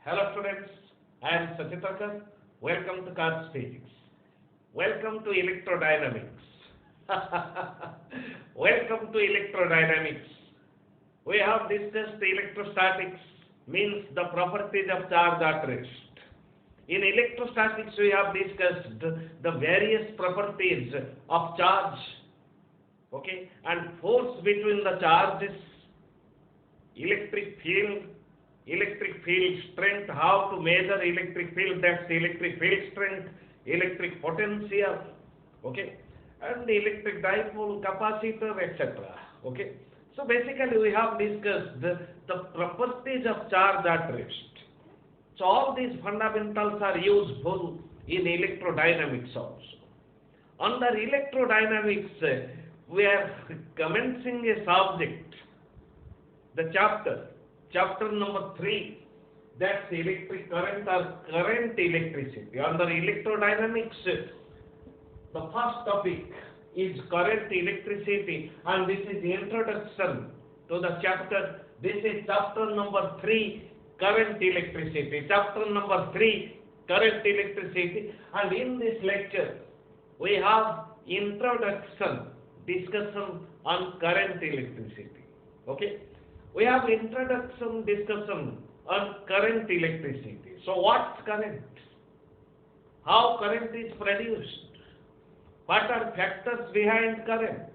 Hello students, I am Sachitakar. Welcome to Cards Physics. Welcome to electrodynamics. Welcome to electrodynamics. We have discussed electrostatics, means the properties of charge at rest. In electrostatics, we have discussed the various properties of charge, okay, and force between the charges, electric field strength, how to measure electric field, that's electric field strength, electric potential, okay, and the electric dipole, capacitor, etc. Okay. So basically we have discussed the properties of charge at rest. So all these fundamentals are useful in electrodynamics also. Under electrodynamics, we are commencing a subject, the chapter number 3, that's electric current or current electricity. Under electrodynamics, the first topic is current electricity, and this is the introduction to the chapter. This is chapter number 3, current electricity. Chapter number 3, current electricity, and in this lecture we have introduction, discussion on current electricity. Okay. We have introduction discussion on current electricity. So what's current? How current is produced? What are factors behind current?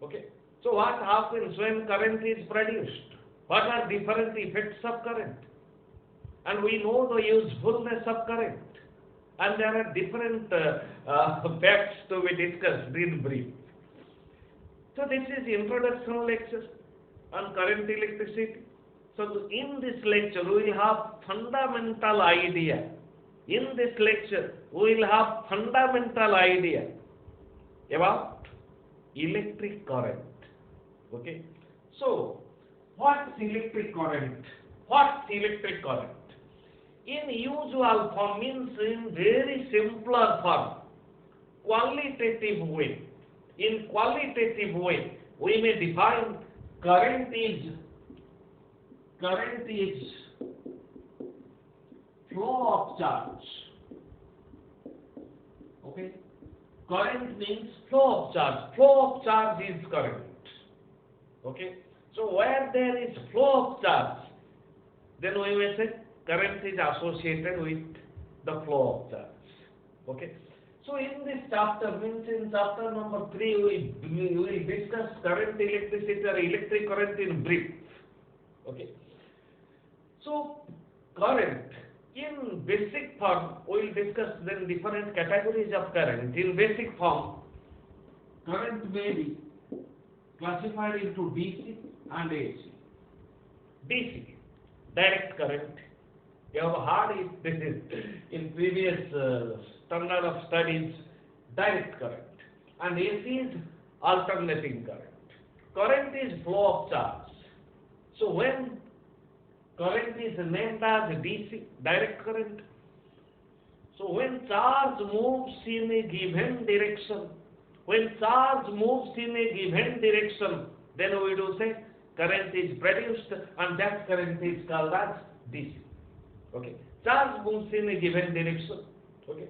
Okay. So what happens when current is produced? What are different effects of current? And we know the usefulness of current. And there are different facts to be discussed in brief. So this is introduction lecture on current electricity. So in this lecture we will have fundamental idea. In this lecture we will have fundamental idea about electric current. Okay. So what's electric current? What's electric current? In usual form, means in very simpler form, qualitative way. In qualitative way, we may define current is flow of charge. Okay. Current means flow of charge. Flow of charge is current. Okay. So where there is flow of charge, then we may say current is associated with the flow of charge. Okay. So in this chapter, means in chapter number 3, we will discuss current electricity or electric current in brief. Okay. So current, in basic form, we will discuss then different categories of current. In basic form, current may be classified into DC and AC. DC, direct current. You have heard it, this is in previous standard of studies, direct current. And AC is alternating current. Current is flow of charge. So when current is named as DC, direct current, so when charge moves in a given direction, then we do say current is produced, and that current is called as DC. Okay. Charge moves in a given direction. Okay.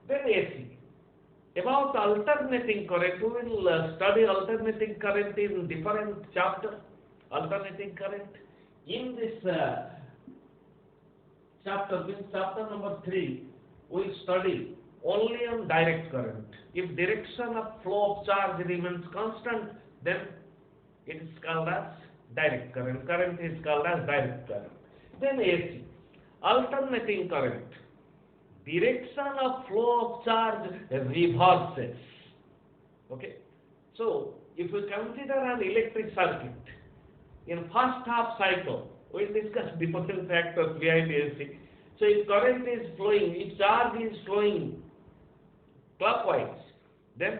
Then AC. About alternating current, we will study alternating current in different chapter. Alternating current. In this chapter, means chapter number 3, we will study only on direct current. If direction of flow of charge remains constant, then it is called as direct current. Current is called as direct current. Then AC. Alternating current. Direction of flow of charge reverses. Okay. So if we consider an electric circuit, in first half cycle, we will discuss different factors behind AC. So if current is flowing, if charge is flowing clockwise, then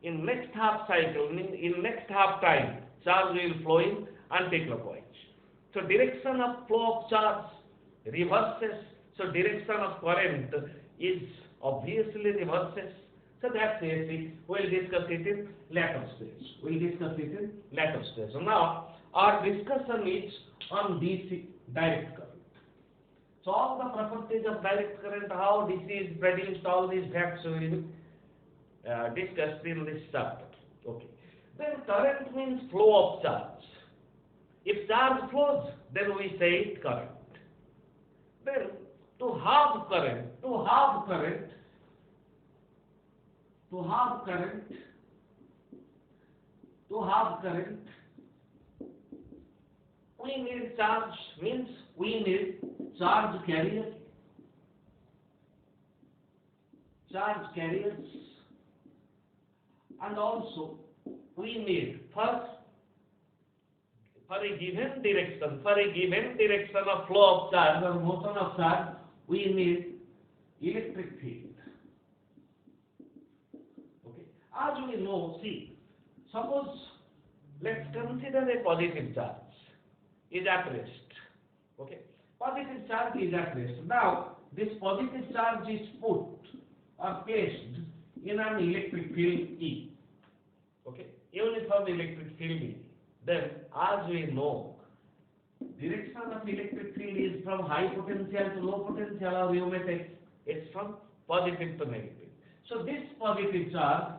in next half cycle, in next half time, charge will flow in anti-clockwise. So direction of flow of charge reverses. So direction of current is obviously reverses. So that's AC. We'll discuss it in later stage. So now our discussion is on DC, direct current. So all the properties of direct current, how this is produced, all these facts will be discussed in this chapter. Okay. Then current means flow of charge. If charge flows, then we say it current. Then to have current, we need charge, means we need charge carriers, and also we need for a given direction of flow of charge or motion of charge, we need electric field. Okay. As we know, see, suppose let's consider a positive charge is at rest. Okay. Positive charge is at rest. Now, this positive charge is put or placed in an electric field E. Okay. Uniform electric field E. Then, as we know, direction of electric field is from high potential to low potential, or you may say it's from positive to negative. So this positive charge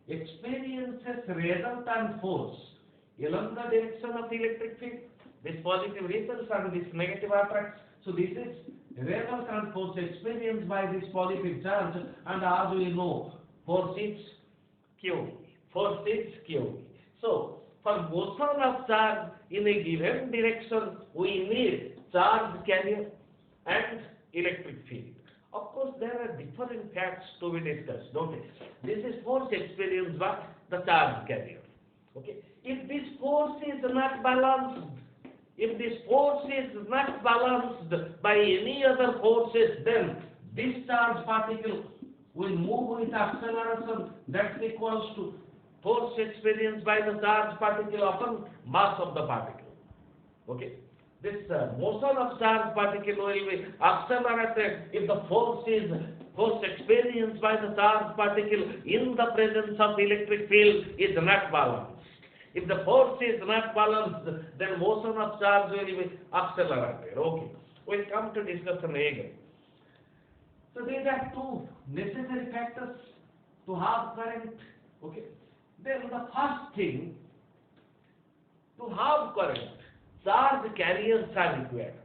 experiences resultant force along the direction of electric field. This positive repels and this negative attracts. So this is resultant force experienced by this positive charge, and as we know, force is Q. So for motion of charge in a given direction, we need charge carrier and electric field. Of course, there are different facts to be discussed. Okay, this is force experienced by the charge carrier. Okay, if this force is not balanced, by any other forces, then this charge particle will move with acceleration that's equals to force experienced by the charge particle upon mass of the particle. Okay, this motion of charge particle will be accelerated if the force experienced by the charge particle in the presence of electric field is not balanced. If the force is not balanced, then motion of charge will be accelerated. Okay, we'll come to discussion again. So these are two necessary factors to have current. Okay. Then the first thing, to have current, charge carriers are required.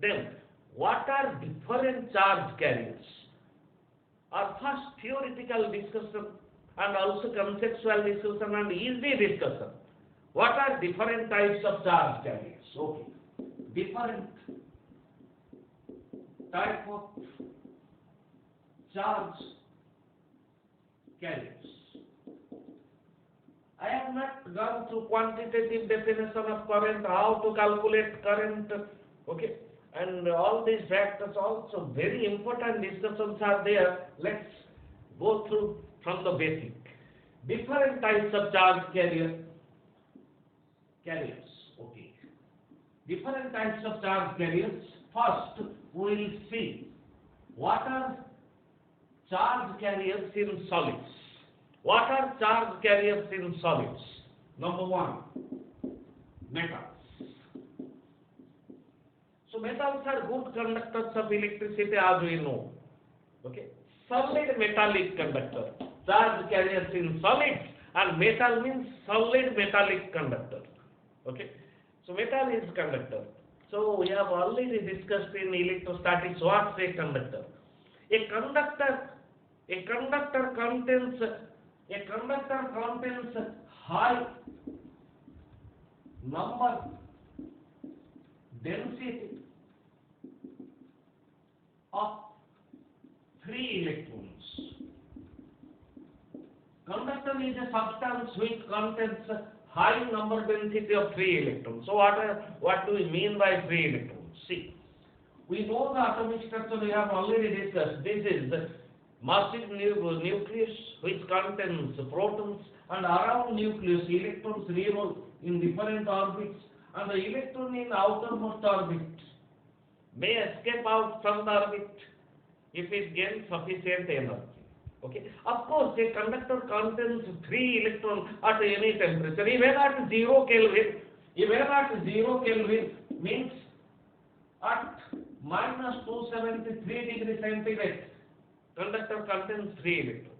Then, what are different charge carriers? Our first theoretical discussion and also conceptual discussion and easy discussion. What are different types of charge carriers? Okay. Different type of charge carriers. I have not gone through quantitative definition of current, how to calculate current, okay, and all these factors also very important discussions are there. Let's go through from the basic. Different types of charge carriers, okay. Different types of charge carriers. First, we will see what are charge carriers in solids. What are charge carriers in solids? Number one, metals. So metals are good conductors of electricity, as we know. Okay, solid metallic conductor. Charge carriers in solids, and metal means solid metallic conductor. Okay, so metal is conductor. So we have already discussed in electrostatics what's a conductor. A conductor contains high number, density of free electrons. Conductor is a substance which contains high number density of free electrons. So what do we mean by free electrons? See, we know the atomic structure we have already discussed. This is massive nucleus which contains protons, and around nucleus electrons revolve in different orbits, and the electron in outermost orbit may escape out from the orbit if it gains sufficient energy. Okay. Of course, a conductor contains free electrons at any temperature, even at 0 Kelvin. Even at 0 Kelvin means minus 273 degrees centigrade. Conductor contains 3 electrons.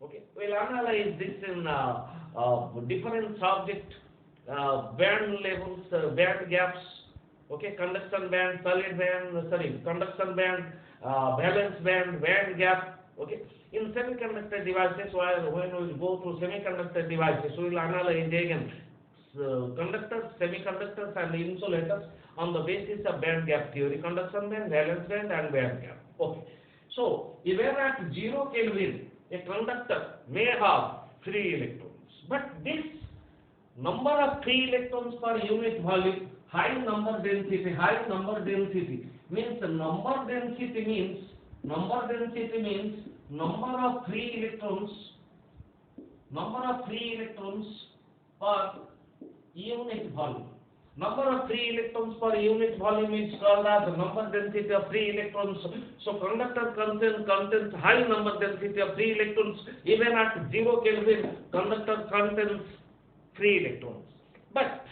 Okay, we'll analyze this in different subject, band levels, band gaps. Okay, conduction band, solid band, conduction band, valence band, band gap. Okay, in semiconductor devices, when we go through semiconductor devices, we will analyze again conductors, semiconductors, and insulators on the basis of band gap theory: conduction band, valence band, and band gap. Okay, so even at 0 Kelvin, a conductor may have 3 electrons, but this number of 3 electrons per unit volume, high number density means number density means number of 3 electrons per unit volume. Number of 3 electrons per unit volume is called as the number density of 3 electrons. So conductor contains high number density of 3 electrons. Even at 0 Kelvin, conductor contains 3 electrons. But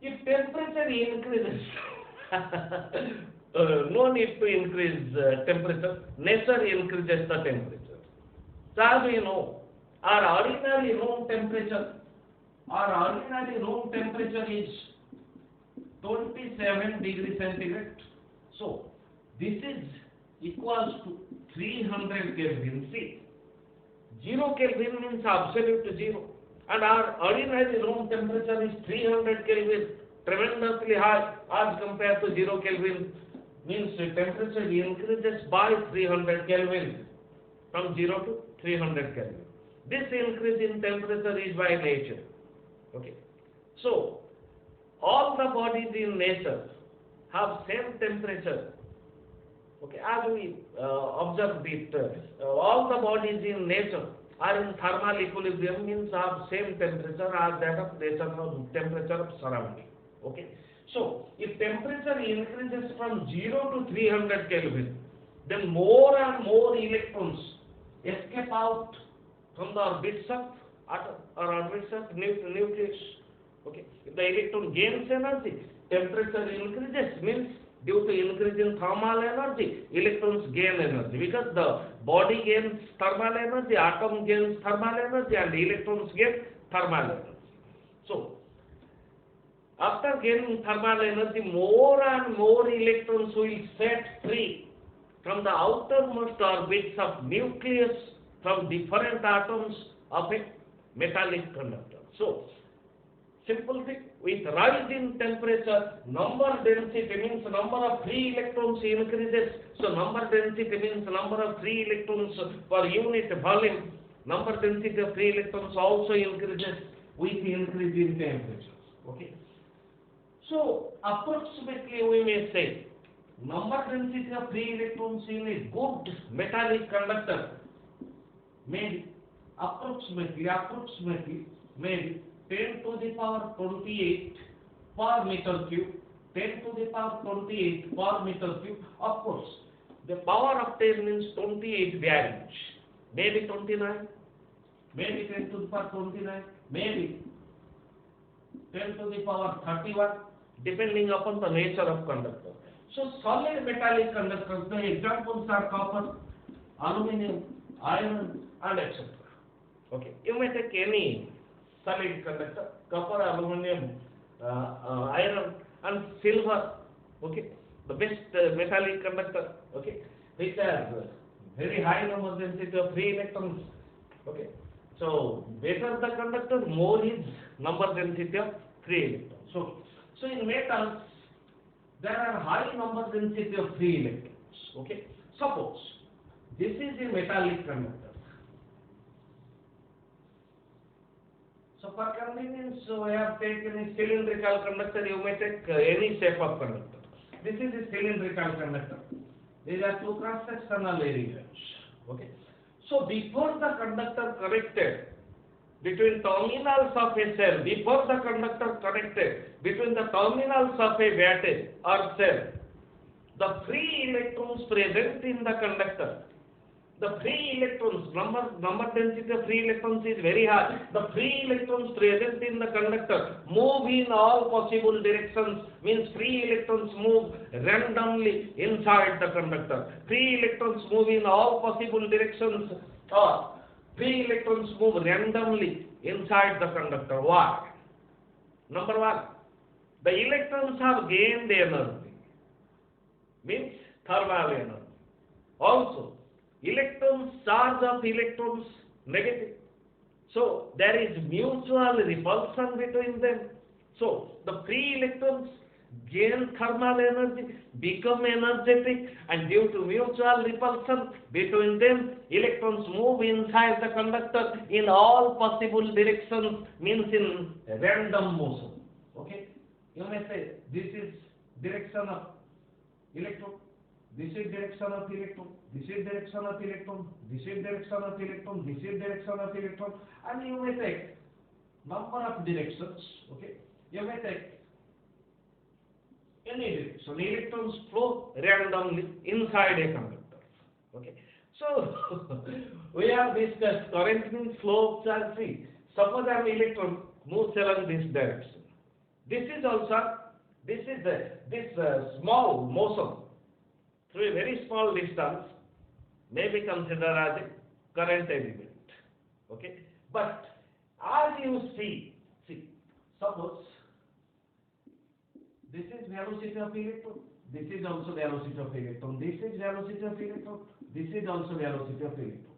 if temperature increases, no need to increase temperature. Nature increases the temperature. So as we know, our ordinary room temperature is 27 degrees centigrade. So this is equals to 300 Kelvin. See, 0 Kelvin means absolute zero, and our ordinary room temperature is 300 Kelvin, tremendously high as compared to 0 Kelvin. Means the temperature increases by 300 Kelvin, from 0 to 300 Kelvin. This increase in temperature is by nature. Okay, so all the bodies in nature have same temperature. Okay, as we observe it, all the bodies in nature are in thermal equilibrium, means have same temperature as that of temperature of surrounding. Okay, so if temperature increases from 0 to 300 Kelvin, then more and more electrons escape out from the orbits of atom or orbits of nucleus. Okay, if the electron gains energy, temperature increases, means due to increase in thermal energy, electrons gain energy, because the body gains thermal energy, atom gains thermal energy, and electrons gain thermal energy. So after gaining thermal energy, more and more electrons will set free from the outermost orbits of nucleus, from different atoms of a metallic conductor. So simple thing, with rise in temperature, number density means number of free electrons increases. So number density means number of free electrons per unit volume. Number density of free electrons also increases with increase in temperature. Okay. So approximately we may say number density of free electrons in a good metallic conductor may be approximately maybe 10 to the power 28 per meter cube, 10 to the power 28 per meter cube. Of course, the power of 10 means 28 varies. Maybe 29, maybe 10 to the power 29, maybe 10 to the power 31, depending upon the nature of conductor. So solid metallic conductors, the examples are copper, aluminum, iron, and etc. Okay, you may take any solid conductor, copper, aluminum, iron, and silver. Okay, the best metallic conductor. Okay, which has very high number density of free electrons. Okay, so better the conductor, more is number density of free electrons. So in metals there are high number density of free electrons. Okay, suppose this is a metallic conductor. So for convenience, we have taken a cylindrical conductor. You may take any shape of conductor. This is a cylindrical conductor. These are two cross-sectional areas. Okay. So before the conductor connected between terminals of a cell, before the conductor connected between the terminals of a battery or cell, the free electrons present in the conductor, The free electrons, number density of free electrons is very high. The free electrons present in the conductor move in all possible directions, means free electrons move randomly inside the conductor. Free electrons move in all possible directions, or free electrons move randomly inside the conductor. Why? Number one, the electrons have gained energy, means thermal energy. Also, electrons, charge of electrons negative. So there is mutual repulsion between them. So the free electrons gain thermal energy, become energetic, and due to mutual repulsion between them, electrons move inside the conductor in all possible directions, means in random motion. Okay? You may say this is direction of electron, this is direction of electron, this is direction of electron, this is direction of electron, this is direction of electron, and you may take number of directions. Okay? You may take any direction. Electrons flow randomly inside a conductor. Okay? So we have discussed current means flow of charge free. Suppose an electron moves along this direction. This is also this small motion through a very small distance may be considered as a current element. Okay? But as you see, suppose this is velocity of electron, this is also velocity of electron, this is velocity of electron, this is also velocity of electron.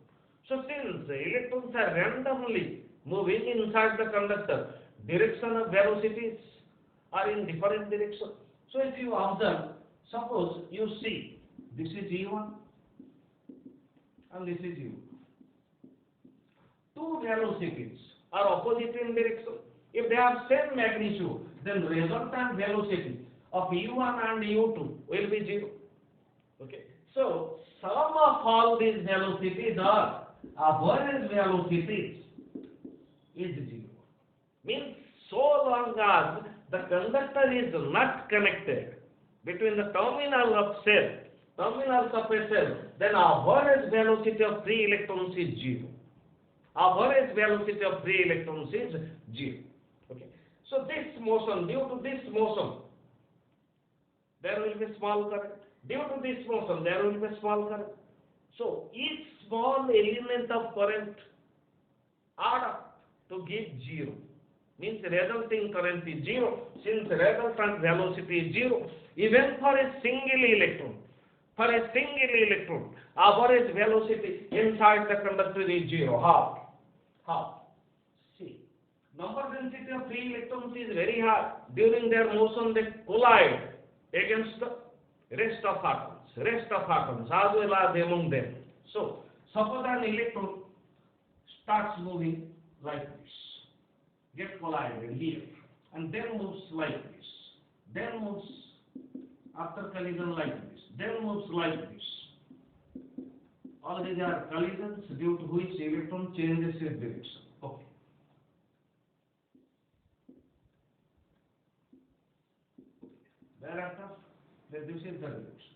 So since the electrons are randomly moving inside the conductor, direction of velocities are in different directions. So if you observe, suppose you see this is E1 and this is U. Two velocities are opposite in direction. If they have same magnitude, then resultant velocity of U1 and U2 will be 0. Okay. So sum of all these velocities are average velocities is 0. Means so long as the conductor is not connected between the terminals of a cell, then average velocity of free electrons is 0. Average velocity of free electrons is 0. Okay. So this motion, due to this motion, there will be small current. Due to this motion, there will be small current. So each small element of current add up to give 0. Means resulting current is 0. Since resultant velocity is 0, even for a single electron, average velocity inside the conductor is 0. How? See, number density of free electrons is very high. During their motion, they collide against the rest of atoms as well as among them. So, suppose an electron starts moving like this, get collided here, and then moves like this, then moves after collision like this, then moves like this. All these are collisions due to which electron changes its direction. Okay. Thereafter, this is the direction.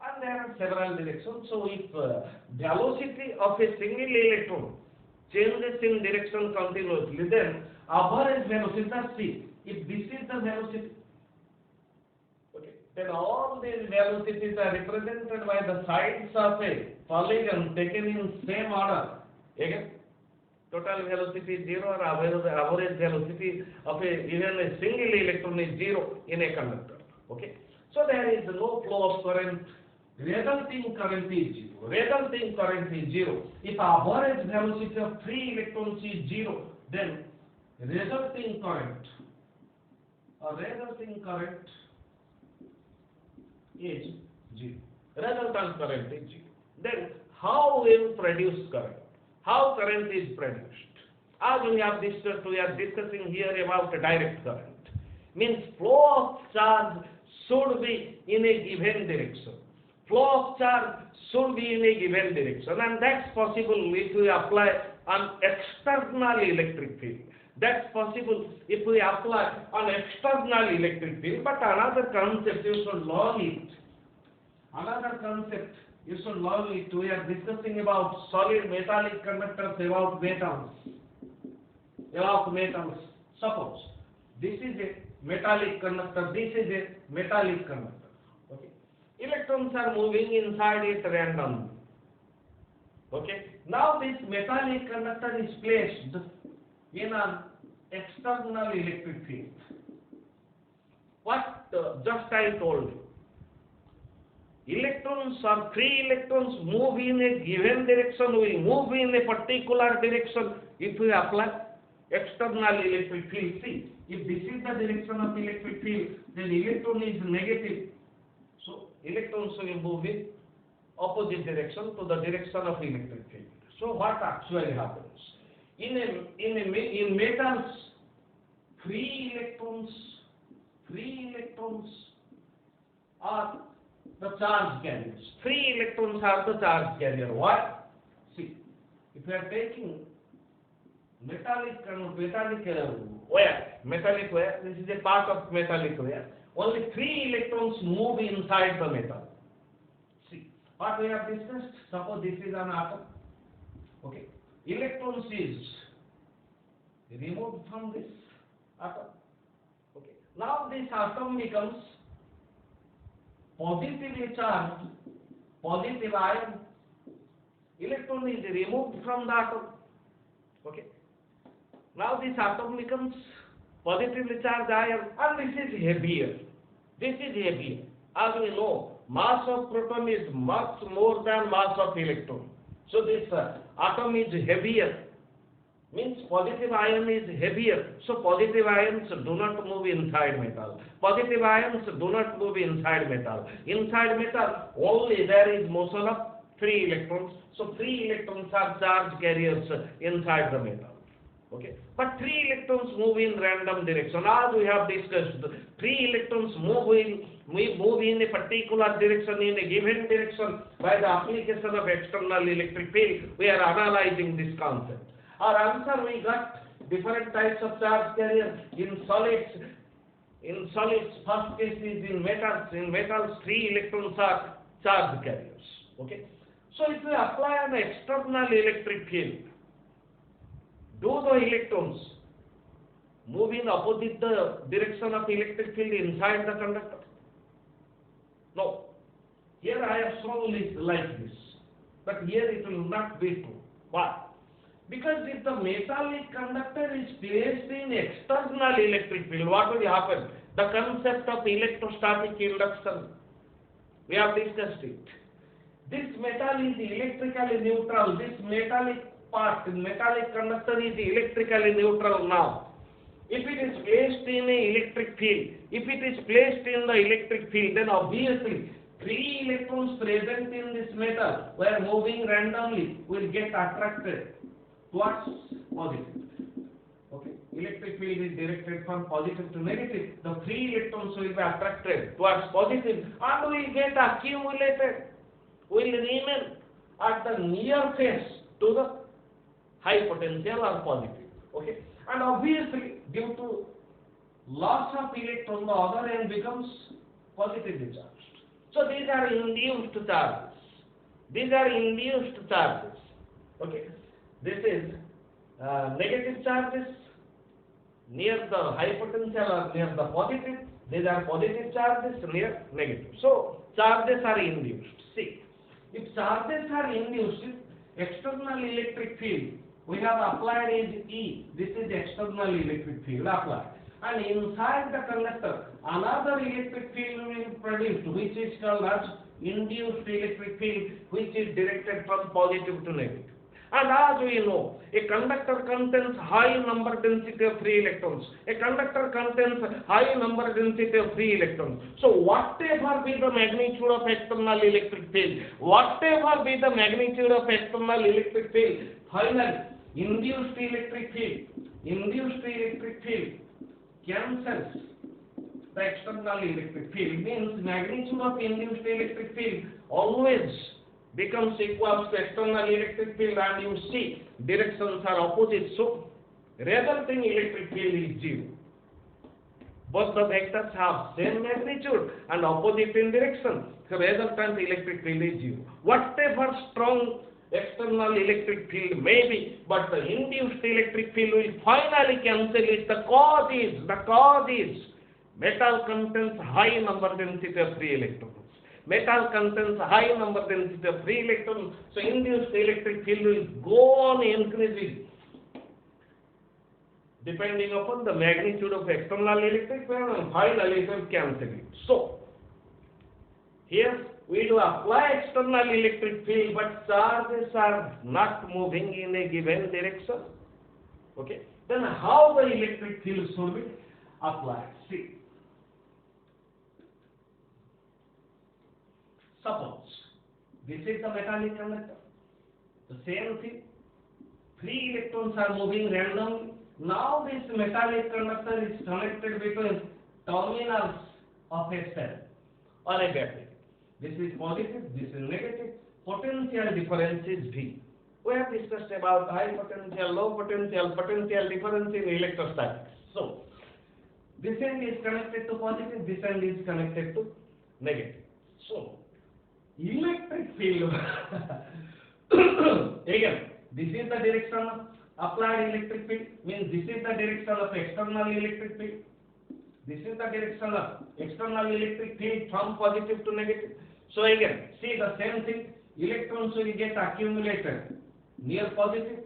And there are several directions. So if velocity of a single electron changes in direction continuously, then average velocity, see, if this is the velocity, okay, then all these velocities are represented by the sides of a polygon taken in same order. Again, total velocity is 0, or average velocity of even a single electron is 0 in a conductor. Okay, so there is no flow of current. Resulting current is 0. If average velocity of free electrons is 0, then resulting current is 0. Resultant current is 0. Then how will produce current? How current is produced? As we are discussing here about direct current. Means flow of charge should be in a given direction. Flow of charge should be in a given direction, and that's possible if we apply an external electric field. That's possible if we apply an external electric field. But another concept you should learn it. Another concept You should learn it. We are discussing about solid metallic conductors, about metals. About metals. Suppose this is a metallic conductor, this is a metallic conductor. Okay. Electrons are moving inside it randomly. Okay. Now this metallic conductor is placed in an external electric field. What just I told you. Electrons or free electrons move in a given direction, will move in a particular direction if we apply external electric field. See, if this is the direction of electric field, then electron is negative. So electrons will move in opposite direction to the direction of electric field. So what actually happens? In metals, free electrons are the charge carriers. Free electrons are the charge carrier. Why? See, if you are taking metallic wire, this is a part of metallic wire. Only free electrons move inside the metal. See, what we have discussed, suppose this is an atom. Okay, electrons is removed from this atom. Okay, now this atom becomes positively charged, positive ion. Electron is removed from the atom. Okay. Now this atom becomes positively charged ion, and this is heavier. This is heavier. As we know, mass of proton is much more than mass of electron. So this atom is heavier. Means positive ion is heavier. So positive ions do not move inside metal. Positive ions do not move inside metal. Inside metal only there is motion of free electrons. So free electrons are charge carriers inside the metal. Okay. But free electrons move in random direction. As we have discussed, free electrons move in a particular direction, in a given direction by the application of external electric field. We are analyzing this concept. Our answer, we got different types of charge carriers. In solids, first case is in metals. In metals, free electrons are charge carriers. Okay. So if we apply an external electric field, do the electrons move in opposite the direction of electric field inside the conductor? No. Here I have shown it like this, but here it will not be true. Why? Because if the metallic conductor is placed in external electric field, what will happen? The concept of electrostatic induction, we have discussed it. This metal is electrically neutral. This metallic conductor is electrically neutral now. If it is placed in an electric field, then obviously free electrons present in this metal, where moving randomly, will get attracted towards positive. Okay, electric field is directed from positive to negative. The free electrons will be attracted towards positive and will get accumulated, will remain at the near face to the high potential or positive. Okay, and obviously due to loss of electron, the other end becomes positively charged. So these are induced charges. Okay. This is negative charges near the high potential or near the positive. These are positive charges near negative. So charges are induced. See, if charges are induced, external electric field we have applied is E. This is external electric field applied. And inside the conductor, another electric field will be produced, which is called as induced electric field, which is directed from positive to negative. And as we know, a conductor contains high number density of free electrons. A conductor contains high number density of free electrons. So whatever be the magnitude of external electric field, finally, induced electric field cancels the external electric field. Means magnitude of induced electric field always becomes equal to external electric field, and you see directions are opposite, so resulting electric field is zero. Both the vectors have same magnitude and opposite in direction. So resultant electric field is zero. Whatever strong external electric field may be, but the induced electric field will finally cancel it. The cause is metal contains high number density of free electrons. Metal contains high number density of free electrons, so induced electric field will go on increasing depending upon the magnitude of external electric field, and finally it will cancel it. So, here we do apply external electric field, but charges are not moving in a given direction. Okay, then how the electric field should be applied? See, suppose this is the metallic conductor. The same thing, free electrons are moving randomly. Now this metallic conductor is connected between terminals of a cell or a battery. This is positive, this is negative. Potential difference is V. We have discussed about high potential, low potential, potential difference in electrostatics. So, this end is connected to positive, this end is connected to negative. So, electric field, again, this is the direction of applied electric field, means this is the direction of external electric field. This is the direction of external electric field from positive to negative. So again, see the same thing, electrons will get accumulated near positive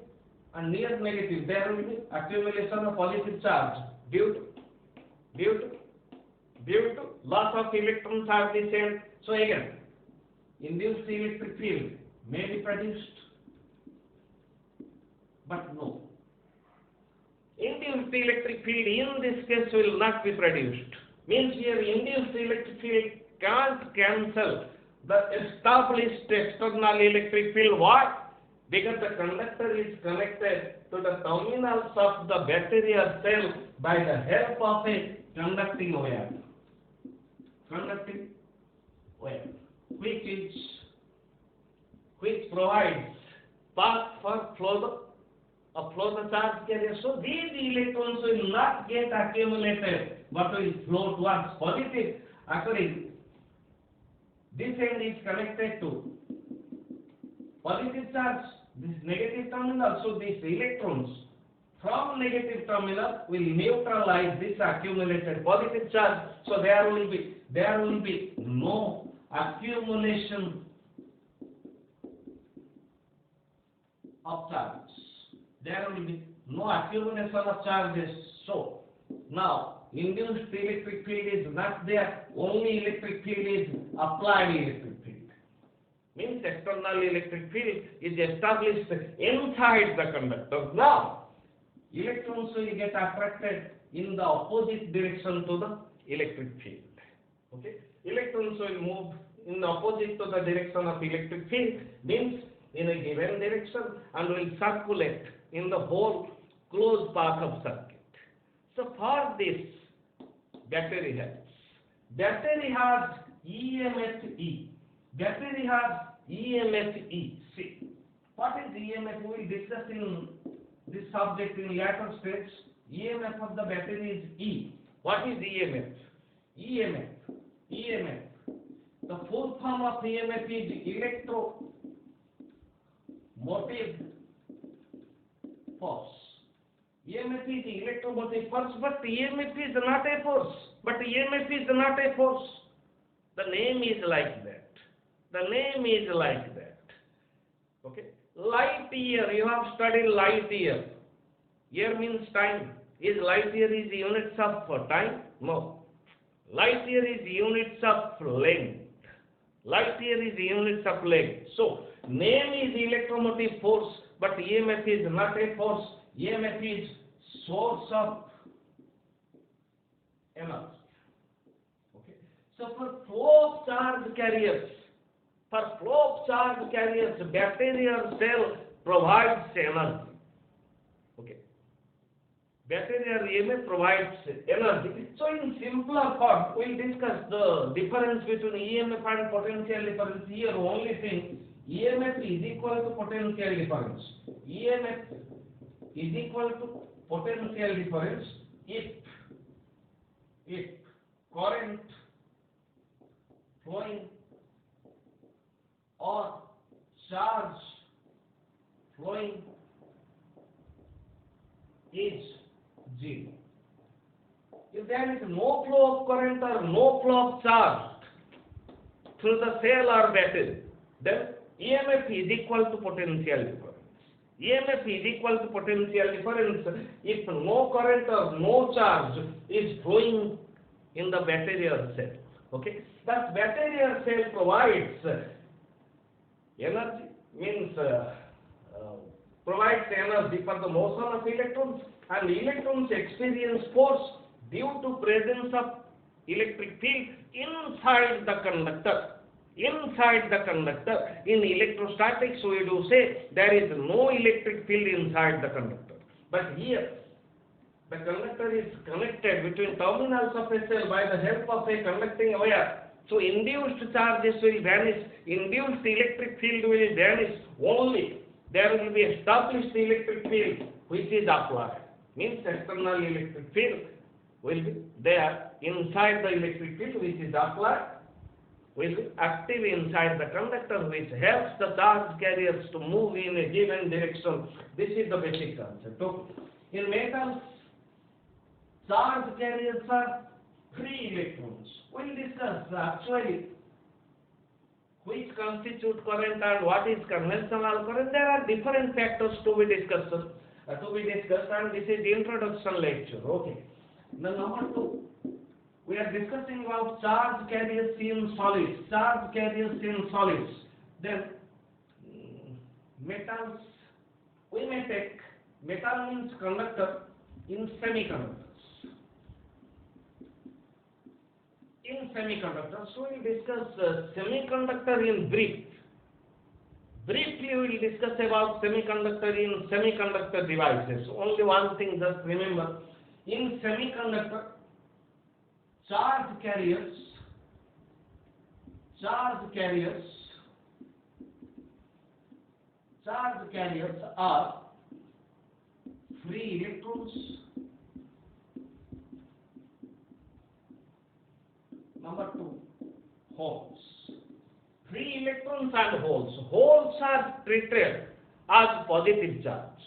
and near negative. There will be accumulation of positive charge due to loss of electrons are the same. So again, induced electric field may be produced, but no. Induced electric field in this case will not be produced. Means here induced electric field can't cancel the established external electric field. Why? Because the conductor is connected to the terminals of the battery or cell by the help of a conducting wire. Conducting wire, which provides path for flow the charge carrier. So these electrons will not get accumulated but will flow towards positive. According, this end is connected to positive charge, this negative terminal. So these electrons from negative terminal will neutralize this accumulated positive charge. So there will be no accumulation of charges. There will be no accumulation of charges. So now induced electric field is not there. Only electric field is applied electric field. Means external electric field is established inside the conductor. Now electrons will get attracted in the opposite direction to the electric field. Okay, electrons will move in opposite to the direction of electric field, means in a given direction, and will circulate in the whole closed path of circuit. So for this, battery helps. Battery has EMF E. Battery has EMF E. See, what is EMF? We will discuss in this subject in later stage. EMF of the battery is E. What is EMF? EMF. The full form of EMF is electromotive force. EMF is electromotive force, but EMF is not a force. The name is like that. Okay. Light year, you have studied light year. Year means time. Is light year is units of time? No. Light year is units of length. So, name is electromotive force, but EMF is not a force. EMF is source of energy. Okay. So, for flow of charge carriers, battery or cell provides energy. Okay. Battery or EMF provides energy. So in simpler form, we will discuss the difference between EMF and potential difference. Here only thing, EMF is equal to potential difference. EMF is equal to potential difference if if current flowing or charge flowing is zero. If there is no flow of current or no flow of charge through the cell or battery, then EMF is equal to potential difference. EMF is equal to potential difference if no current or no charge is flowing in the battery or cell. Okay, that battery or cell provides energy, means provides energy for the motion of electrons, and electrons experience force due to presence of electric field inside the conductor. Inside the conductor. In electrostatics, we do say there is no electric field inside the conductor. But here, the conductor is connected between terminals of a cell by the help of a conducting wire. So induced charges will vanish, induced electric field will vanish, only there will be established electric field which is applied. Means external electric field will be there inside the electric field which is applied, will be active inside the conductor, which helps the charge carriers to move in a given direction. This is the basic concept. Okay. In metals, charge carriers are free electrons. We'll discuss actually which constitute current and what is conventional current. There are different factors to be discussed, and this is the introduction lecture. Okay. The number 2, we are discussing about charge carriers in solids. Charge carriers in solids. Then metals, we may take metal means conductor in semiconductors. In semiconductors, so we will discuss semiconductor in brief. Briefly, we will discuss about semiconductor in semiconductor devices. Only one thing, just remember, in semiconductor, charge carriers are free electrons. Number 2, holes. Free electrons and holes. Holes are treated as positive charge.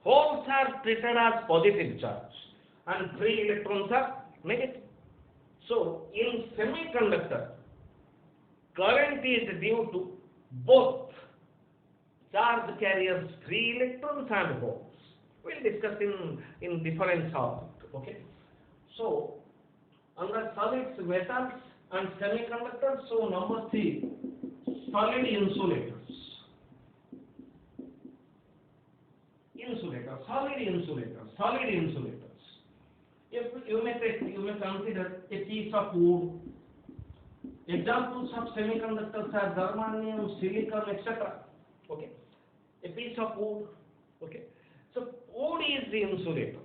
Holes are treated as positive charge, and free electrons are negative. So, in semiconductor, current is due to both charge carriers, free electrons and holes. We will discuss in different subject. Okay. So, under solids, metals and semiconductors, so number 3, solid insulators. Solid insulators. If you may consider a piece of wood. Examples of semiconductors are germanium, silicon, etc. Okay, a piece of wood. Okay, so wood is the insulator.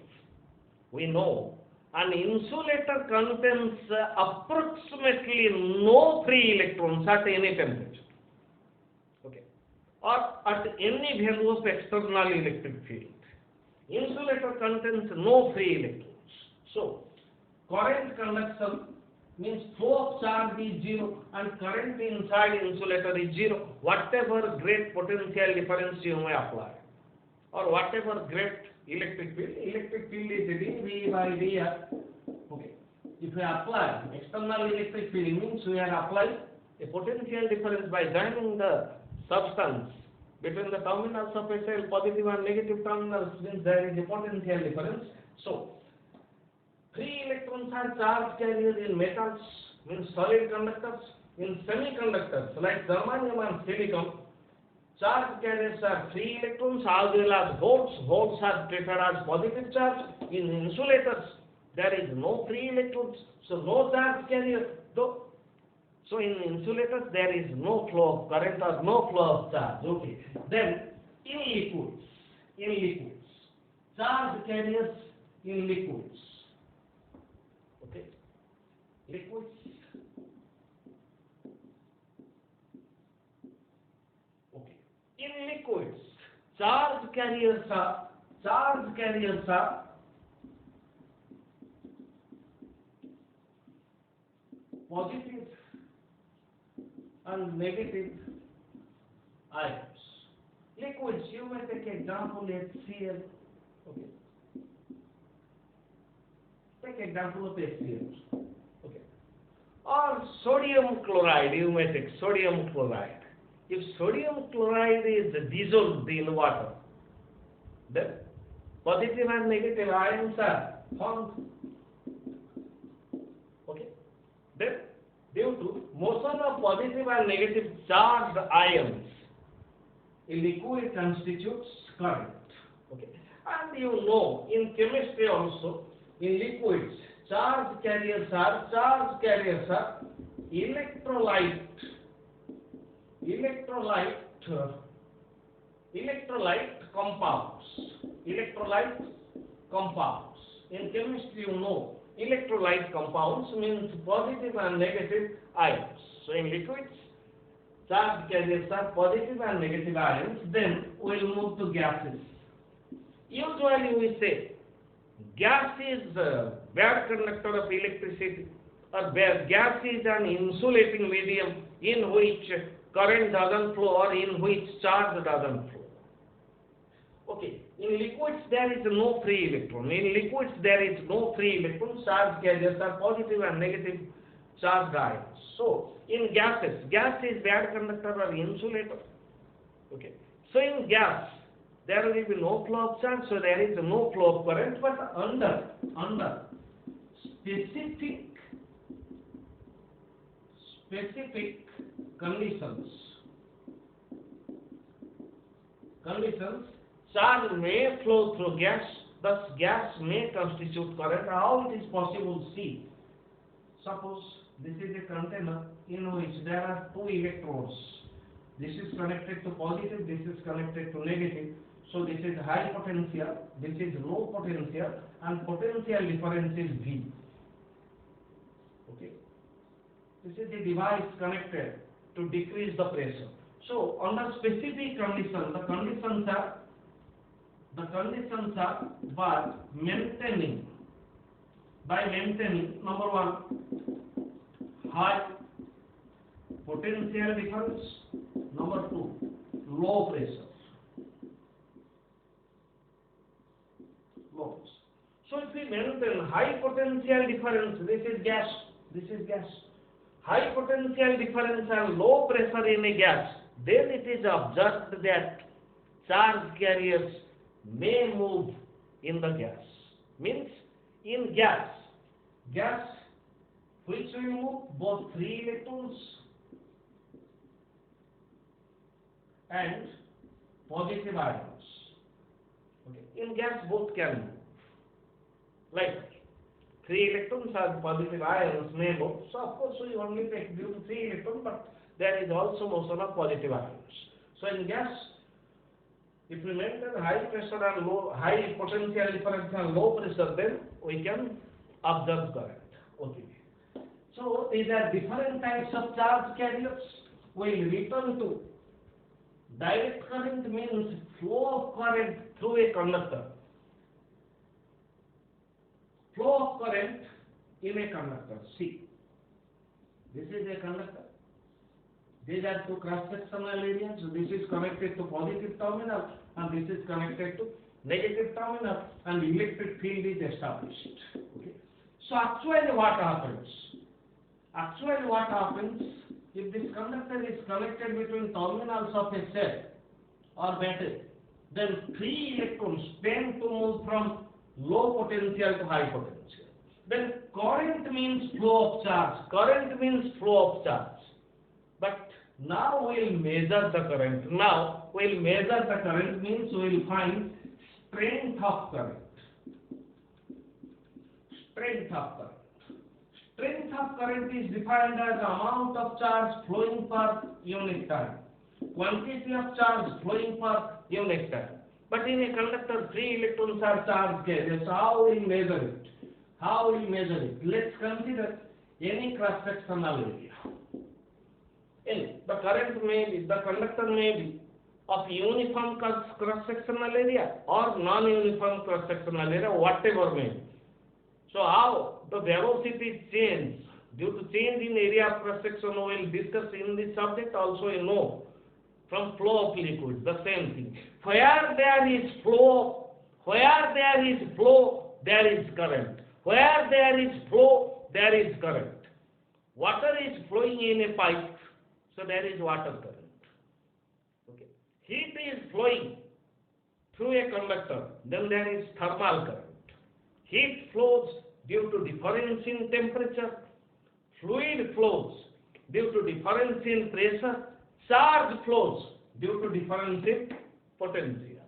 We know an insulator contains approximately no free electrons at any temperature. Okay, or at any value of external electric field. Insulator contains no free electrons. So, current conduction means flow of charge is 0 and current inside insulator is 0. Whatever great potential difference you may apply, or whatever great electric field is dV by dr. Okay. If we apply external electric field, means we are applying a potential difference by joining the substance between the terminals of a cell, positive and negative terminals, means there is a potential difference. So, free electrons are charge carriers in metals, means solid conductors. In semiconductors like germanium and silicon, charge carriers are free electrons as well as holes. Holes are treated as positive charge. In insulators, there is no free electrons, so no charge carrier. So in insulators, there is no flow of current or no flow of charge. Okay. Then in liquids, charge carriers in liquids. Okay, liquids. Okay, in liquids, charge carriers are and negative ions. Liquids, you may take example HCl. Okay. Take example of HCl. Okay. Or sodium chloride, you may take sodium chloride. If sodium chloride is dissolved in water, then positive and negative ions are formed. Okay. Then, due to motion of positive and negative charged ions, a liquid constitutes current. Okay. And you know, in chemistry also, in liquids, charge carriers are electrolyte compounds. Electrolyte compounds. In chemistry, you know, electrolyte compounds means positive and negative ions. So in liquids, charge carriers are positive and negative ions. Then we'll move to gases. Usually we say gas is a bad conductor of electricity, or gas is an insulating medium in which current doesn't flow or in which charge doesn't flow. Okay, in liquids there is no free electron. In liquids there is no free electron. Charge carriers are positive and negative charged ions. So in gases, gas is bad conductor or insulator. Okay, so in gas there will be no flow of charge, so there is no flow of current, but under specific conditions, charge may flow through gas, thus gas may constitute current. How it is possible? See, suppose this is a container in which there are two electrodes. This is connected to positive, this is connected to negative. So this is high potential, this is low potential, and potential difference is V. Okay. This is the device connected to decrease the pressure. So under specific conditions, the conditions are by maintaining number one, high potential difference, number two, low pressure. So if we maintain high potential difference, this is gas. High potential difference and low pressure in a gas, then it is observed that charge carriers may move in the gas. Means in gas which will move both free electrons and positive ions. Okay. In gas both can move. Like free electrons and positive ions may move. So of course we only take due to free electron, but there is also motion of positive ions. So in gas, if we maintain high pressure and high potential difference and low pressure, then we can observe current. Okay. So these are different types of charge carriers. We will return to direct current means flow of current through a conductor. Flow of current in a conductor. See, this is a conductor. These are two cross-sectional areas. So this is connected to positive terminal and this is connected to negative terminal, and electric field is established. Okay. So actually what happens if this conductor is connected between terminals of a cell or battery, then free electrons tend to move from low potential to high potential. Then current means flow of charge. But now we'll measure the current. Means we'll find strength of current. Strength of current is defined as amount of charge flowing per unit time, quantity of charge flowing per unit time. But in a conductor, free electrons are charge carriers. How will we measure it? Let's consider any cross-sectional area. The conductor may be of uniform cross-sectional area or non-uniform cross-sectional area, whatever may be. So how the velocity change due to change in area of cross section. We will discuss in this subject also. You know, from flow of liquid, the same thing. Where there is flow, there is current. Where there is flow, there is current. Water is flowing in a pipe, so there is water current. Okay. Heat is flowing through a conductor, then there is thermal current. Heat flows due to difference in temperature. Fluid flows due to difference in pressure. Charge flows due to difference in potential.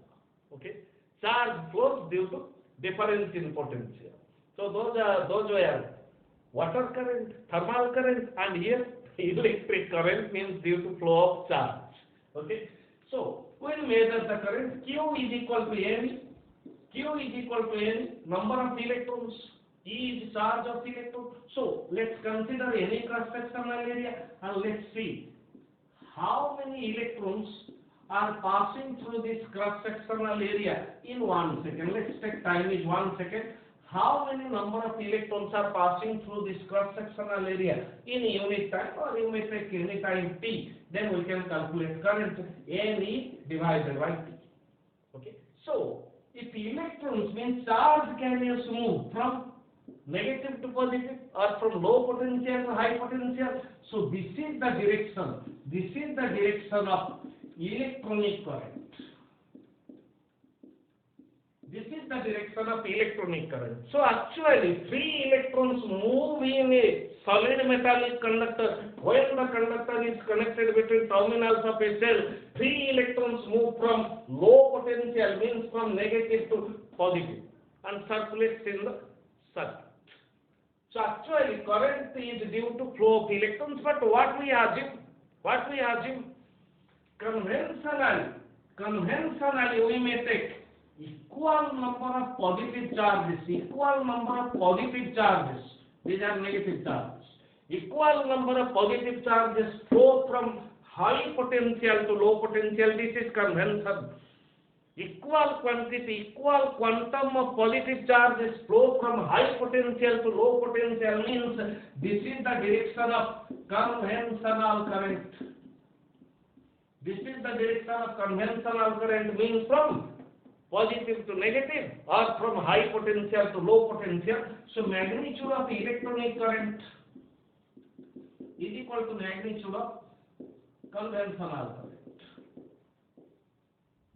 Okay. Charge flows due to difference in potential. So those were water current, thermal current, and here electric current means due to flow of charge. Okay. So we'll measure the current. Q is equal to N. Q is equal to N, number of electrons. E is charge of electron. So let's consider any cross-sectional area and let's see how many electrons are passing through this cross-sectional area in 1 second. Let's take time is 1 second. How many number of electrons are passing through this cross-sectional area in unit time, or you may take any time t. Then we can calculate current. N is divided by t. Okay. So if electrons means charge carriers move from negative to positive or from low potential to high potential, so this is the direction. This is the direction of electronic current. This is the direction of electronic current. So actually, free electrons move in a solid metallic conductor. When the conductor is connected between terminals of a cell, free electrons move from low potential, means from negative to positive, and circulates in the circuit. So actually, current is due to flow of electrons. But what we assume? Conventionally, we may take equal number of positive charges. These are negative charges. Equal number of positive charges flow from high potential to low potential. This is convention. Equal quantity, equal quantum of positive charges flow from high potential to low potential means this is the direction of conventional current. This is the direction of conventional current, means from positive to negative or from high potential to low potential. So magnitude of electronic current is equal to magnitude of conventional current.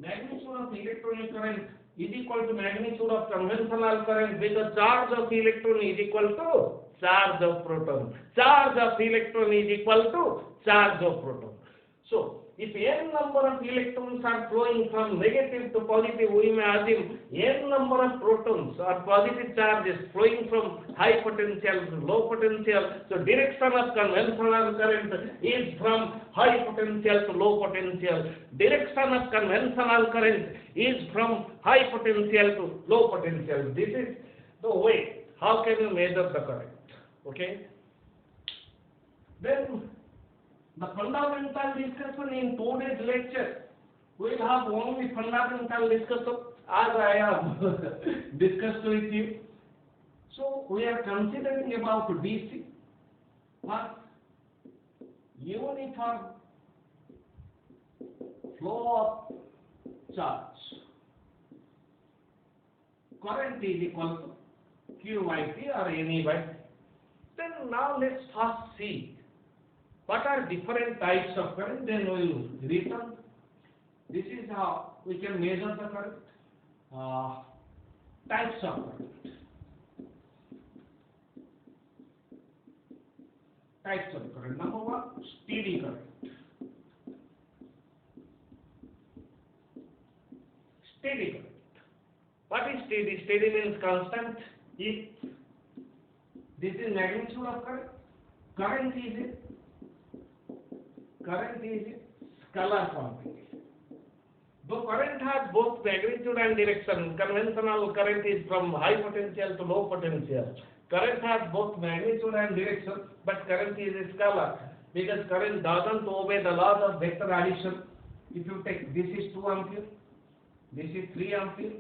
Magnitude of electronic current is equal to magnitude of conventional current, because charge of electron is equal to charge of proton. Charge of electron is equal to charge of proton. So if n number of electrons are flowing from negative to positive, we may assume n number of protons or positive charges flowing from high potential to low potential. So direction of conventional current is from high potential to low potential. Direction of conventional current is from high potential to low potential. This is the way how can you measure the current. Okay. Then the fundamental discussion in today's lecture, we will have only fundamental discussion as I have discussed with you. So we are considering about DC, but uniform flow of charge. Current is equal to Q by T or NE by T. Then now let's first see what are different types of current, then we will return. This is how we can measure the current. Types of current. Types of current. Number one, steady current. Steady current. What is steady? Steady means constant. If this is magnitude of current, current is scalar quantity. Though current has both magnitude and direction, conventional current is from high potential to low potential. Current has both magnitude and direction, but current is a scalar because current doesn't obey the laws of vector addition. If you take this is 2 ampere, this is 3 ampere,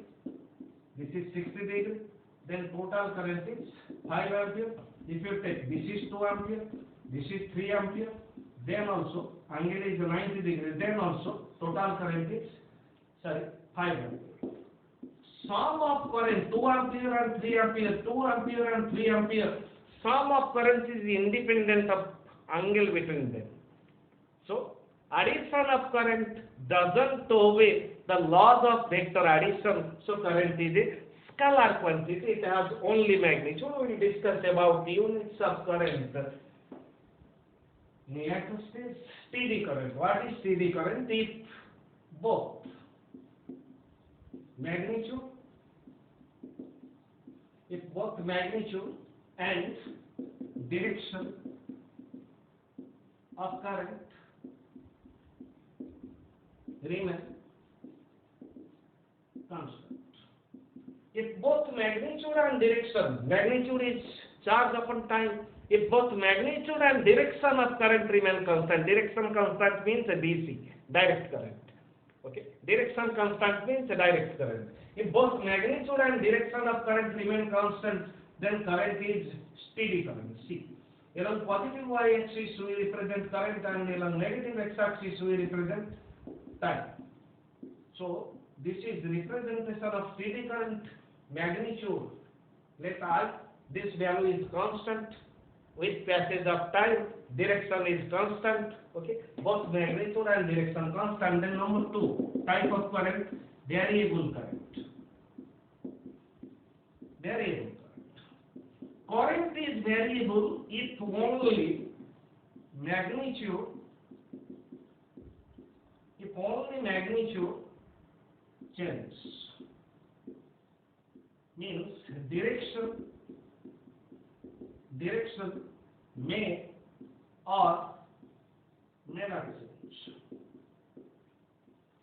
this is 60 degree, then total current is 5 ampere. If you take this is 2 ampere, this is 3 ampere, then also angle is 90 degree, then also total current is 5 ampere. Sum of current 2 ampere and 3 ampere, 2 ampere and 3 ampere, sum of current is independent of angle between them. So addition of current doesn't obey the laws of vector addition. So current is a scalar quantity. It has only magnitude. We will discuss about units of current. Next is steady current. What is steady current? If both magnitude and direction of current remain constant. If both magnitude and direction, magnitude is charge upon time. If both magnitude and direction of current remain constant, direction constant means a DC, direct current. Okay, direction constant means a direct current. If both magnitude and direction of current remain constant, then current is steady current. See, along positive y-axis we represent current, and along negative x-axis we represent time. So this is representation of steady current. Magnitude, let I, this value is constant with passage of time. Direction is constant. Okay, both magnitude and direction constant. Then number 2, type of current, variable current. Variable current. Current is variable if only magnitude changes. Means direction may or may not change.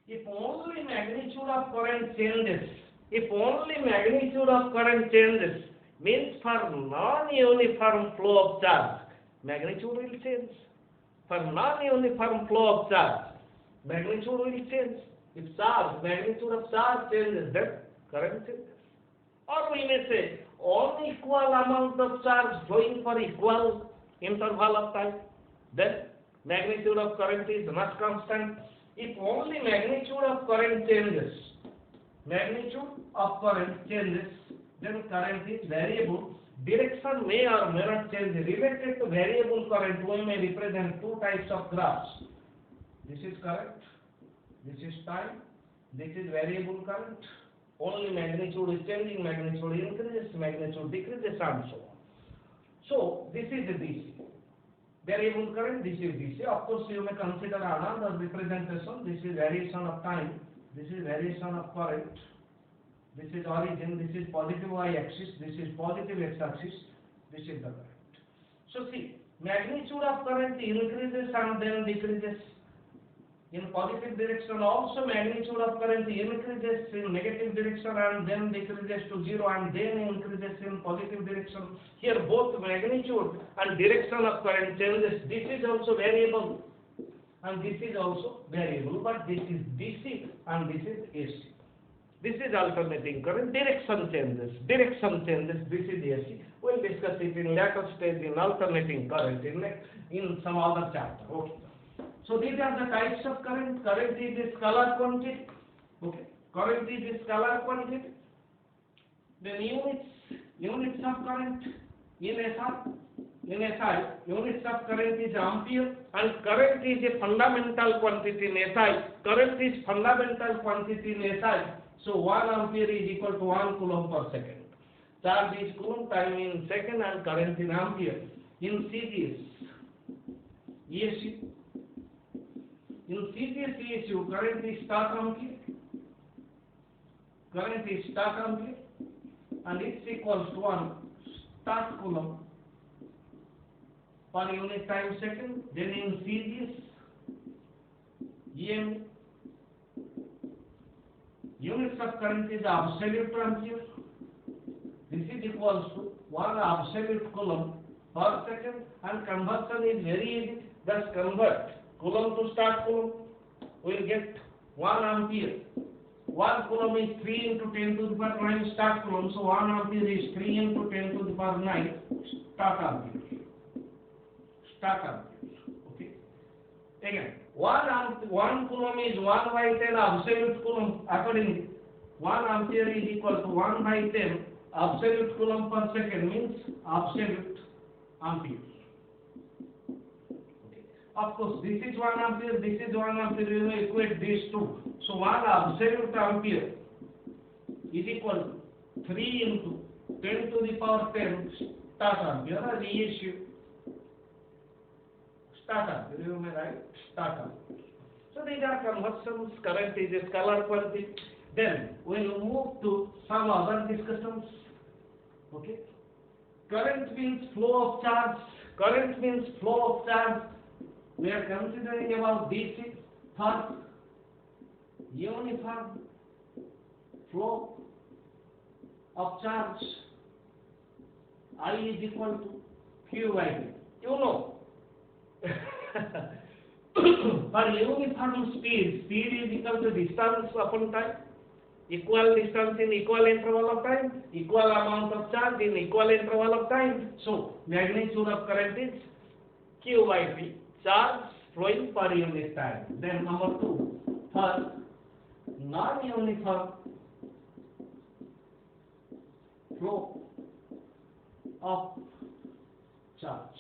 If only magnitude of current changes, means for non-uniform flow of charge, magnitude will change. For non-uniform flow of charge, magnitude will change. If charge, magnitude of charge changes, then current changes. Or we may say unequal amount of charge flowing for equal interval of time, then magnitude of current is not constant. If only magnitude of current changes, then current is variable. Direction may or may not change. Related to variable current, we may represent two types of graphs. This is current, this is time, this is variable current. Only magnitude is changing, magnitude increases, magnitude decreases, and so on. So this is the DC. Variable current, this is DC. Of course, you may consider another representation. This is variation of time, this is variation of current. This is origin, this is positive y-axis, this is positive x-axis, this is the current. So see, magnitude of current increases and then decreases. In positive direction also magnitude of current increases in negative direction and then decreases to 0 and then increases in positive direction. Here both magnitude and direction of current changes. This is also variable and this is also variable, but this is DC and this is AC. This is alternating current. Direction changes, this is AC. We'll discuss it in later stage in alternating current in some other chapter. Okay. So these are the types of current. Current is a scalar quantity. Okay. Current is a scalar quantity. Then units of current in SI, units of current is ampere, and current is a fundamental quantity in SI. Current is fundamental quantity in SI. So 1 ampere is equal to 1 coulomb per second. Charge is coulomb, time in second, and current in ampere. In series ESU, current is start ampere. And it's equals to 1 start coulomb per unit time second. Then in series EM, units of current is absolute ampere. This is equals to 1 absolute coulomb per second, and conversion is very easy. Just convert coulomb to start coulomb. We will get 1 ampere 1 coulomb is 3 into 10 to the power 9 start coulomb. So 1 ampere is 3 into 10 to the power 9 start ampere. Start ampere. Okay. Again, 1 coulomb is 1 by 10 absolute coulomb. Accordingly, 1 ampere is equal to 1 by 10 absolute coulomb per second, means absolute ampere. Of course, this is 1 ampere, this is 1 ampere, you will equate these two. So 1 absolute ampere is equal to 3 into 10 to the power 10 start ampere, or reissue start ampere, you may write start ampere. So these are conversions, current is a scalar quantity. Then we will move to some other discussions. Okay. Current means flow of charge. Current means flow of charge. We are considering about DC for uniform flow of charge. I is equal to Q by V. You know. For uniform speed, speed is equal to distance upon time. Equal distance in equal interval of time, equal amount of charge in equal interval of time. So magnitude of current is Q by V. Charge flowing per unit time. Then number 2, for non-uniform flow of charge.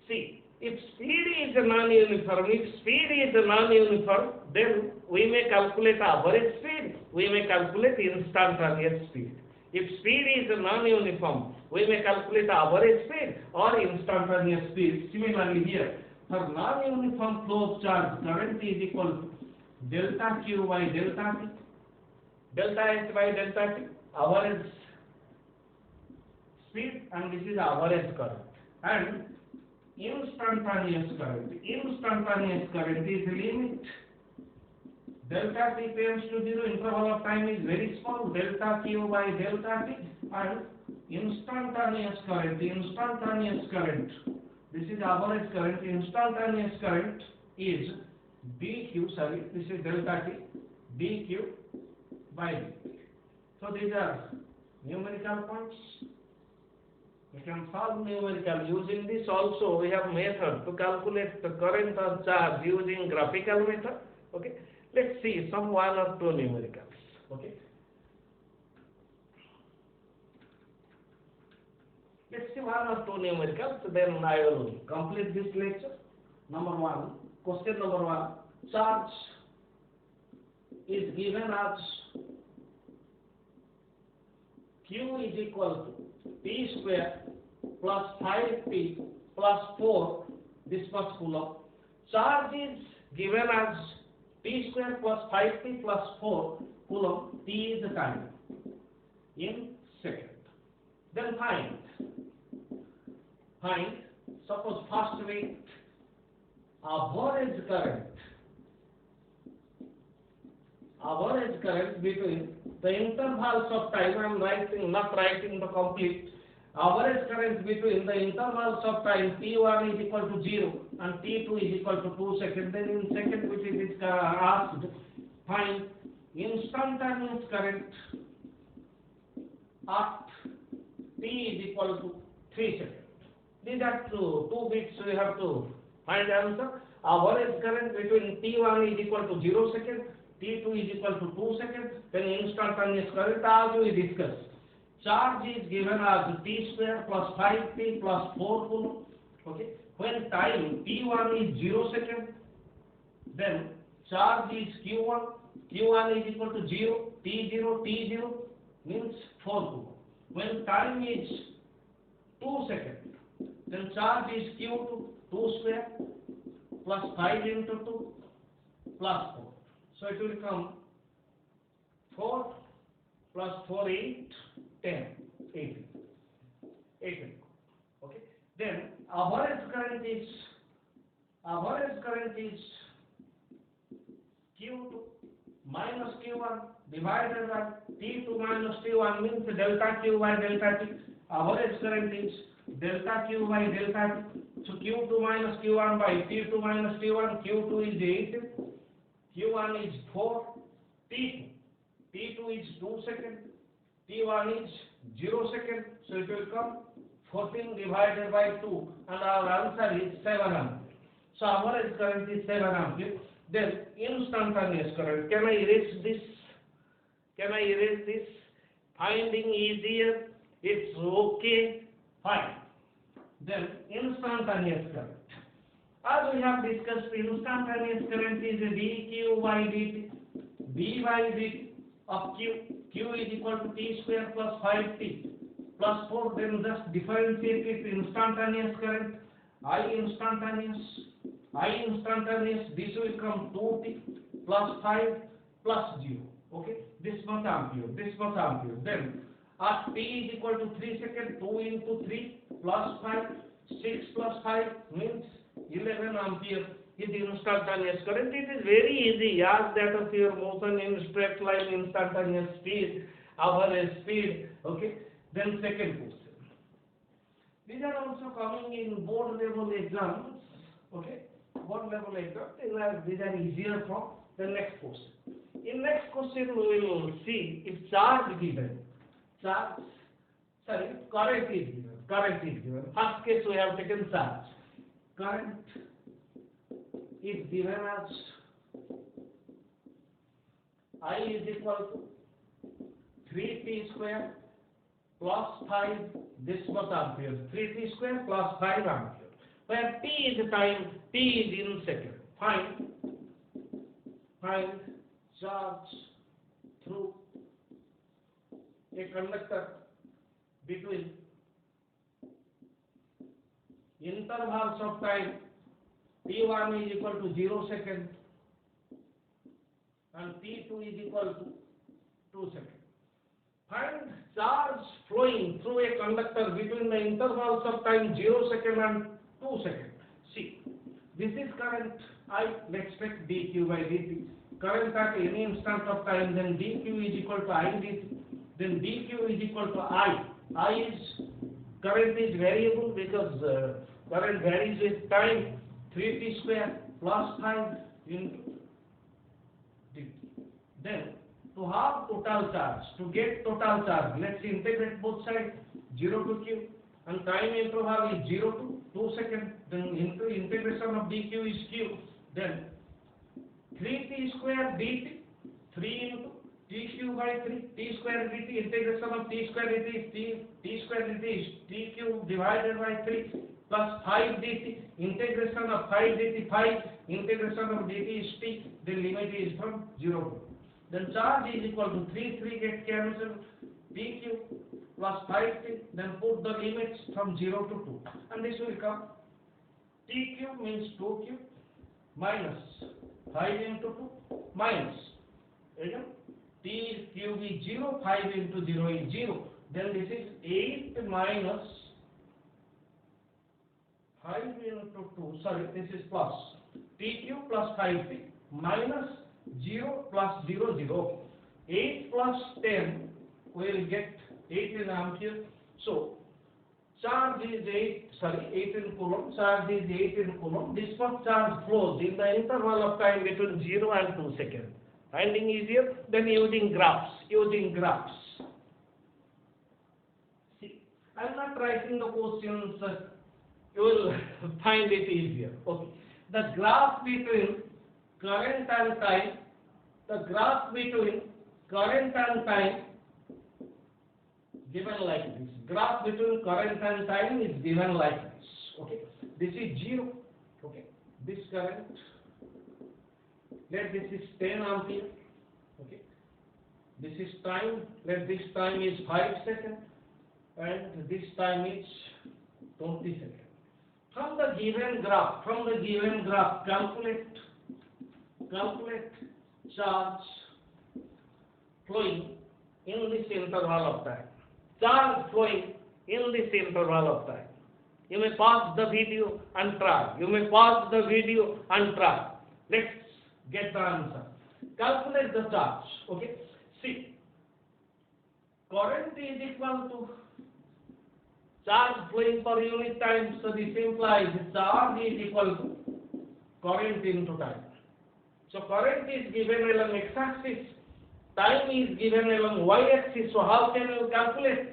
See, if speed is non-uniform, then we may calculate average speed, we may calculate instantaneous speed. If speed is non-uniform, we may calculate average speed or instantaneous speed. Similarly here, for non-uniform flow of charge, current is equal to delta Q by delta T, delta H by delta T, average speed, and this is average current. And instantaneous current is limit delta T tends to 0, interval of time is very small, delta Q by delta T, and instantaneous current, this is average current, instantaneous current is this is delta T, dQ by dt. So these are numerical points. We can solve numerical. Using this also we have method to calculate the current or charge using graphical method. Okay. Let's see some 1 or 2 numericals. Okay. Let's see 1 or 2 numericals. Then I will complete this lecture. Number 1. Question number 1. Charge is given as Q is equal to P square plus 5P plus 4. This was coulomb. Charge is given as T square plus 5T plus 4 coulomb. T is the time in second. Then find, suppose first we average current between the intervals of time. I am not writing the complete. Average current between the intervals of time T1 is equal to 0 and T2 is equal to 2 seconds. Then in second which is asked, find instantaneous current at T is equal to 3 seconds. These are two bits we have to find the answer. Average current between T1 is equal to 0 seconds, T2 is equal to 2 seconds. Then instantaneous current as we discussed. Charge is given as T square plus 5T plus 4 coulomb. Okay. When time T1 is 0 seconds, then charge is Q1. Q1 is equal to 0. T0 means 4 coulomb. When time is 2 seconds, then charge is Q2, 2 square plus 5 into 2 plus 4. So it will come 4 plus 4, 8, 10, 18. Okay. Then average current is Q2 minus Q1 divided by T2 minus T1 means delta Q by delta T. Average current is delta Q by delta T. So Q2 minus Q1 by T2 minus T1, Q2 is 8, Q1 is 4, T2. T2 is 2 seconds. T1 is 0 seconds. So it will come 14 divided by 2 and our answer is 7 ampere. So average current is 7 ampere. Then instantaneous current. Can I erase this? Can I erase this? Finding easier. It's okay. Fine. Then instantaneous current. As we have discussed, instantaneous current is dq by dt. d by dt of q. Q is equal to t square plus 5t plus 4. Then just differentiate it. Instantaneous current. I instantaneous. This will come 2t plus 5 plus 0. Okay. This much ampere. Then at t is equal to 3 seconds, 2 into 3 plus 5, 6 plus 5 means 11 ampere is instantaneous current. It is very easy as that of your motion in straight line, instantaneous speed, average speed. Okay. Then second question. These are also coming in board level exams. Okay. Board level exams. These are easier from the next question. In next question we will see if current is given. First case we have taken charge. Current is given as I is equal to 3t square plus 5 this much ampere. 3t square plus 5 ampere. Where t is time, t is in second. Find charge through a conductor between intervals of time t1 is equal to 0 seconds and t2 is equal to 2 seconds. Find charge flowing through a conductor between the intervals of time 0 second and 2 seconds. See, this is current I. Let's take dq by dt. Current at any instant of time, then dq is equal to I dt. Then dq is equal to I. Current is variable because current varies with time. 3t square plus 5 into dt. Then to have total charge, to get total charge, let's integrate both sides 0 to q and time interval is 0 to 2 seconds. Then into integration of dq is q. Then 3t square dt, 3 into tq by 3, t square dt, integration of t square dt is t square dt is t cube divided by 3 plus 5 dt, integration of 5 dt, 5, integration of dt is t, the limit is from 0 to 2. Then charge is equal to 3 get cancelled, t cube plus 5t, then put the limits from 0 to 2. And this will come, t cube means 2 cube minus 5 into 2 minus, again, t cube is 0, 5 into 0 is 0. Then this is 8 minus 5 into 2, sorry, this is plus t cube plus 5t minus 0 plus 0, 0. 8 plus 10, we will get 8 in ampere. So, charge is 8 in coulomb, charge is 8 in coulomb. This much charge flows in the interval of time between 0 and 2 seconds. Finding easier than using graphs. See, I am not writing the questions, you will find it easier. Okay. The graph between current and time, given like this. Graph between current and time is given like this. Okay. This is 0. Okay. This current, let this is 10 ampere. Okay. This is time. Let this time is 5 seconds. And this time is 20 seconds. From the given graph, calculate charge flowing in this interval of time. Charge flowing in this interval of time. You may pause the video and try. Let's get the answer. Calculate the charge. Okay. See, current is equal to charge flowing per unit time. So this implies charge is equal to current into time. So current is given along x-axis. time is given along y-axis. So how can you calculate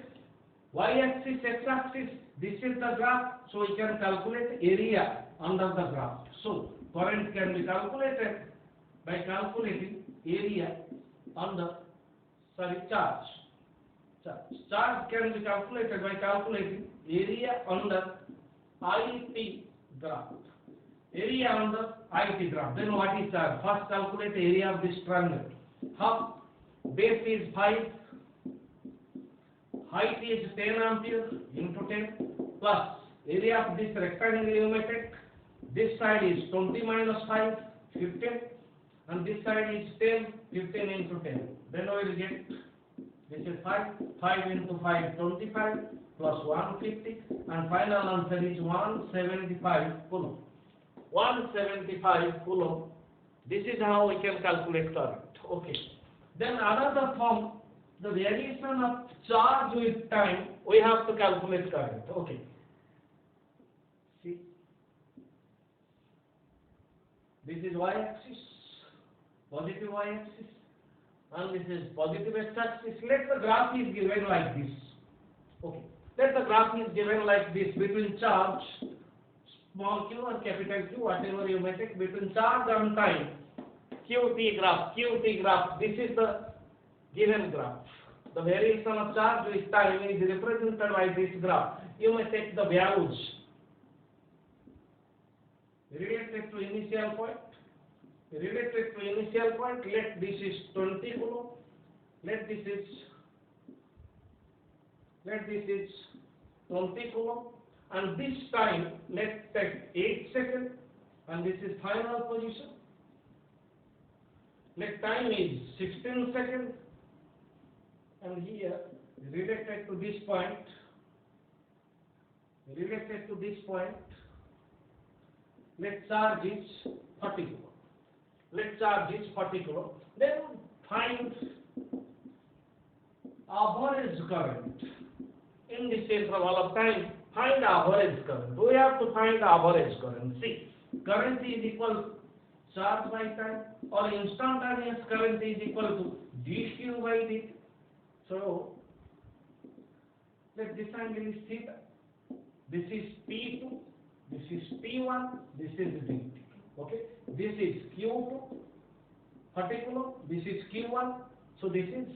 y-axis, x-axis? This is the graph. So we can calculate area under the graph. So current can be calculated by calculating area under, charge. Charge can be calculated by calculating area under IT graph. Area under IT graph. Then what is charge? First calculate area of this triangle. Half base is 5, height is 10 ampere into 10 plus area of this rectangle you may take. This side is 20 minus 5, 15, and this side is 10, 15 into 10. Then we will get, this is 5 into 5, 25, plus 150, and final answer is 175 coulomb. 175 coulomb. This is how we can calculate current. Okay. Then another form, the variation of charge with time, we have to calculate current. Okay. See, this is y-axis, positive y-axis, and this is positive x-axis. Let the graph is given like this. Okay. Let the graph is given like this between charge, small q or capital Q, whatever you may take, between charge and time. QT graph. This is the given graph. The variation of charge with time is represented by this graph. You may take the values related to initial point. Let this is 20 coulomb. Let this is 20 coulomb. And this time, let's take 8 seconds. And this is final position. Let time is 16 seconds. And here, related to this point, let charge is 40 coulomb. Then find average current in this interval of time. Find average current. We have to find average current. See, current is equal to charge by time, or instantaneous current is equal to dq by dt. So let this angle is theta. This is P2, this is P1, this is dt. Okay, this is Q2, 40 coulomb, this is Q1, so this is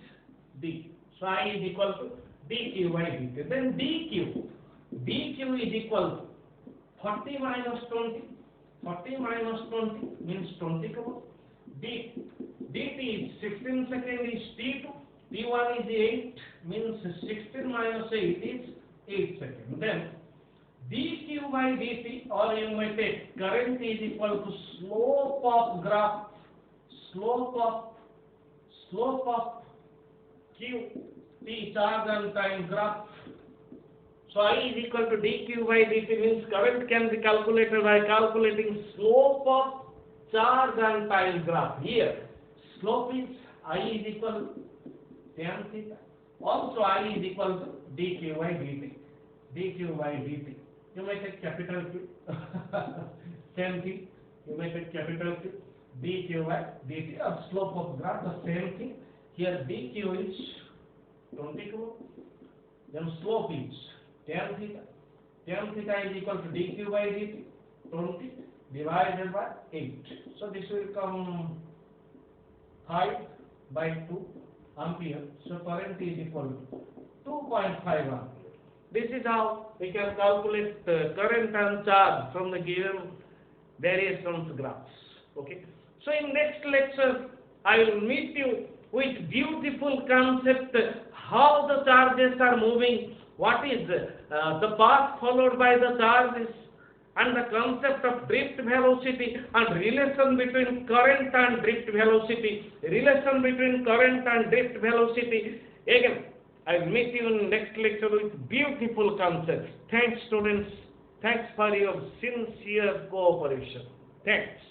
D. So I is equal to dq by dt. Then dq is equal to 40 minus 20. 40 minus 20 means 20 coulomb. dt is 16 seconds is T2. T1 is 8 means 16 minus 8 is 8 seconds. Then dq by dt, or you may take current is equal to slope of graph, slope of q, t charge and time graph. So I is equal to dq by dt means current can be calculated by calculating slope of charge and time graph. Here slope is I is equal to tan theta. Also I is equal to dq by dt. You may take capital Q. Same thing. You may take capital Q. dq by dt. Slope of graph, the same thing. Here dq is 20 coulomb. Then slope is tan theta. Tan theta is equal to dq by dt. 20 divided by 8. So this will come 5 by 2 ampere. So current is equal to 2.5 ampere. This is how we can calculate the current and charge from the given variations graphs. Okay. So in next lecture, I will meet you with beautiful concept how the charges are moving, what is the path followed by the charges, and the concept of drift velocity and relation between current and drift velocity. Again, I will meet you in next lecture with beautiful concepts. Thanks students. Thanks for your sincere cooperation. Thanks.